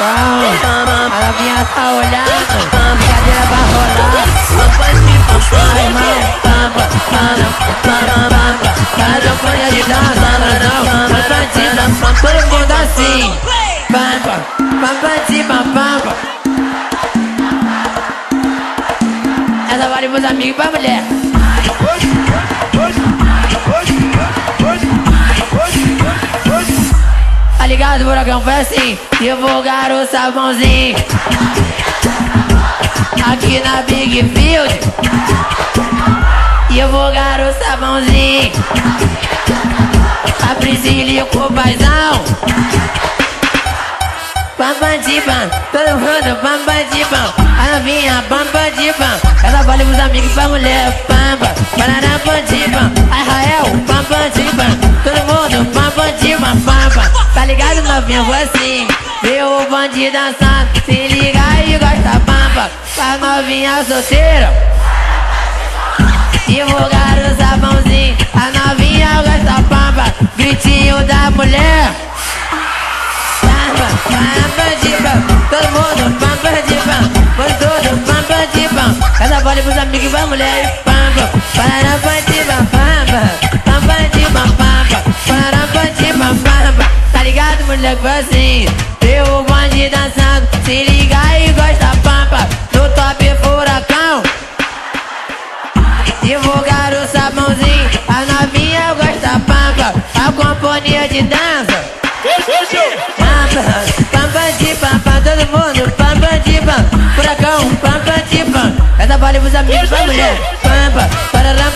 A novinha tá olhando, brincadeira pra rolar. Ai, irmão, faz a folha de dança, não, todo mundo assim. Essa vale pros amigos e pra mulher. Tá ligado, buracão? Foi assim. Divulgar o sabãozinho aqui na Big Field. Divulgar o sabãozinho. A Priscila com o paizão. Pam-pam-de-pam, todo mundo pam-pam-de-pam. A novinha pam-pam-de-pam. Ela vale pros amigos e pra mulher. Pam-pam, pararam-pam-de-pam. Israel, pam-pam-de-pam. Todo mundo pam-pam-de-pam, pam-pam. Tá ligado, novinha? Foi assim. Viu o bandido dançando, se liga e gosta pampa. Pra novinha solteira, divulgar o sabãozinho. A novinha gosta pampa, gritinho da mulher. Pampa, pampa-de-pam, todo mundo pampa-de-pam. Foi todo pampa-de-pam. Essa vale pros amigos e pra mulher. Pampa, pararam-pam-de-pam, pampa, pampa-de-pam, pampa, pararam-pam-de-pam, pampa. Tá ligado, mulher, que foi assim. Viu o bonde dançando, se liga e gosta pampa. No top furacão, divulgar o sabãozinho. A novinha gosta pampa, a companhia de dança. Pampa, pampa-de-pam, todo mundo pampa-de-pam. Furacão, pampa-de-pam. Essa vale pros amigos e pra mulher. Pampa, pararam